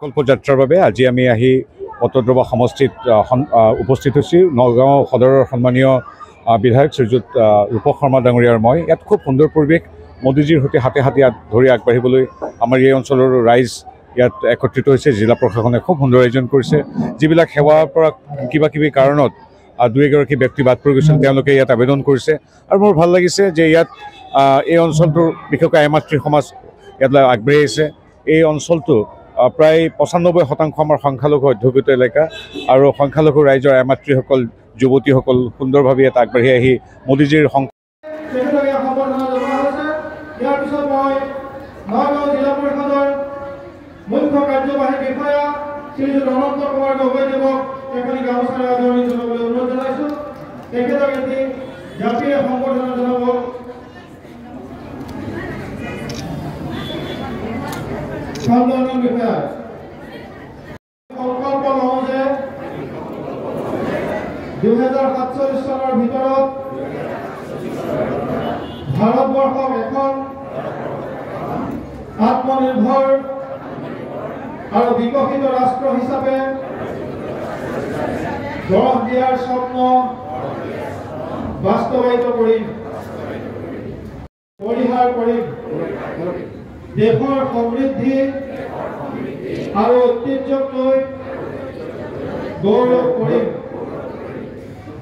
কল্পযাত্ৰাৰ বাবে আজি আমি আহি পটদ্ৰৱা সমষ্টিত উপস্থিত হৈছোঁ। নগাঁও সদৰৰ সন্মানীয় বিধায়ক শ্ৰীযুত ৰূপক শৰ্মা ডাঙৰীয়াৰ মই ইয়াত খুব সুন্দৰ পৰিৱেশ মোদীজীৰ সৈতে হাতে হাতে ধৰি আগবাঢ়িবলৈ আমাৰ এই অঞ্চলৰ ৰাইজ ইয়াত একত্ৰিত হৈছে। জিলা প্ৰশাসনে খুব সুন্দৰ আয়োজন কৰিছে। যিবিলাক সেৱাৰ পৰা কিবা কিবি কাৰণত দুই এগৰাকী ব্যক্তি বাদ পৰি গৈছিল তেওঁলোকে ইয়াত আবেদন কৰিছে আৰু মোৰ ভাল লাগিছে যে ইয়াত এই অঞ্চলটোৰ বিশেষকৈ আইমাতৃ সমাজ ইয়াত আগবাঢ়ি আহিছে। এই অঞ্চলটো প্ৰায় ৯৫% আমাৰ সংখ্যালঘু অধ্যুষিত এলেকা আৰু সংখ্যালঘু ৰাইজৰ আইমাতৃসকল যুৱতীসকল সুন্দৰভাৱে ইয়াত আগবাঢ়ি আহি মোদীজীৰ মুখ্য কাৰ্যবাহী বিষয়া শ্ৰীযুত অনন্ত কুমাৰ গগৈদেৱক এখনি গামোচাৰে আদৰণি জনাবলৈ অনুৰোধ জনাইছোঁ। তেখেতক এটি জাতিয়ে সম্বৰ্ধনা জনাব। সন্মানীয় বিষয়া সংকল্প লওঁ যে ২০৪৭ চনৰ ভিতৰত ভাৰতবৰ্ষক এখন আত্মনিৰ্ভৰ আৰু বিকশিত ৰাষ্ট্ৰ হিচাপে গঢ় দিয়াৰ স্বপ্ন বাস্তৱায়িত কৰিম, পৰিহাৰ কৰিম। দেশৰ সমৃদ্ধি আৰু ঐতিহ্যক লৈ গৌৰৱ কৰিম।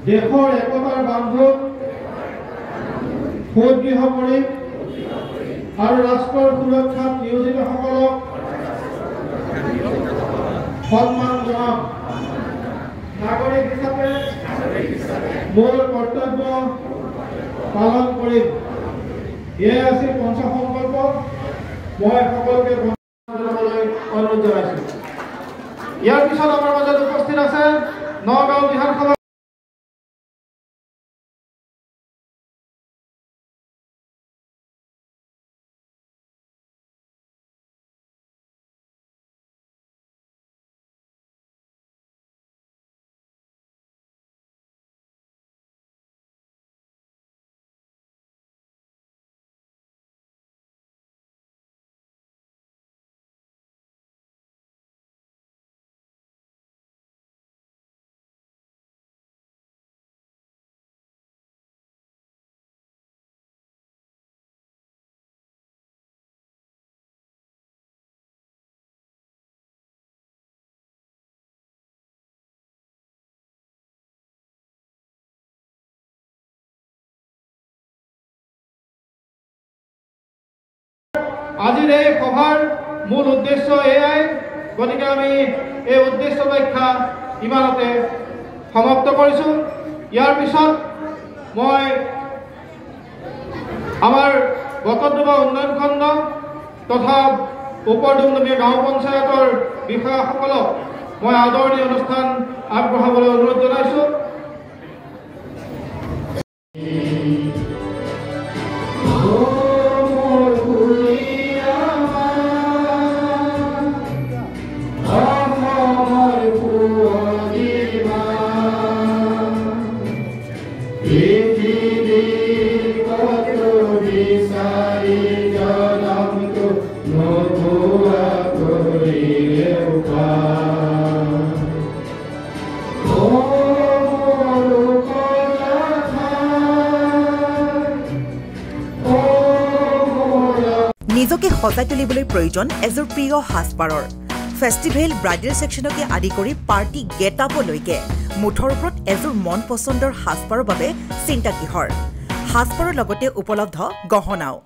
দেশৰ একতাৰ বান্ধোন সুদৃঢ় কৰিম আৰু ৰাষ্ট্ৰৰ সুৰক্ষাত নিয়োজিতসকলক সন্মান জনাম। নাগৰিক হিচাপে মোৰ কৰ্তব্য পালন কৰিম। এয়াই আছিল পঞ্চসংকল্প। মই সকলোকে জনাবলৈ অনুৰোধ জনাইছোঁ। ইয়াৰ পিছত আমাৰ মাজত উপস্থিত আছে নগাঁও বিধানসভা আজিৰ এই সভাৰ মূল উদ্দেশ্য এয়াই। গতিকে আমি এই উদ্দেশ্য ব্যাখ্যা ইমানতে সমাপ্ত কৰিছোঁ। ইয়াৰ পিছত মই আমাৰ বটদ্ৰৱা উন্নয়ন খণ্ড তথা উত্তৰ ডুমডুমীয়া গাঁও পঞ্চায়তৰ বিষয়াসকলক মই আদৰণি অনুষ্ঠান আগবঢ়াবলৈ অনুৰোধ জনাইছোঁ। নিজকে সজাই তুলিবলৈ প্ৰয়োজন এযোৰ প্ৰিয় সাজপাৰৰ। ফেষ্টিভেল ব্ৰাইডেল ছেকশ্যনকে আদি কৰি পাৰ্টি গেট আপলৈকে মুঠৰ ওপৰত এযোৰ মন পচন্দৰ সাজপাৰৰ বাবে চিন্তা কিহৰ। সাজপাৰৰ লগতে উপলব্ধ গহনাও।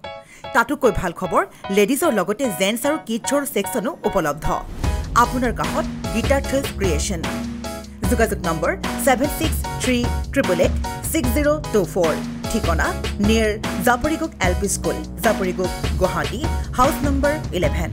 তাতোকৈ ভাল খবৰ, লেডিজৰ লগতে জেন্টছ আৰু কিডছৰ ছেকশ্যনো উপলব্ধ। আপোনাৰ কাষত গীতাৰ থ্ৰিলছ ক্ৰিয়েশ্যন। যোগাযোগ নম্বৰ 7638886024। ঠিকনা near Japorigog LP school, Japorigog, Guwahati, house number 11।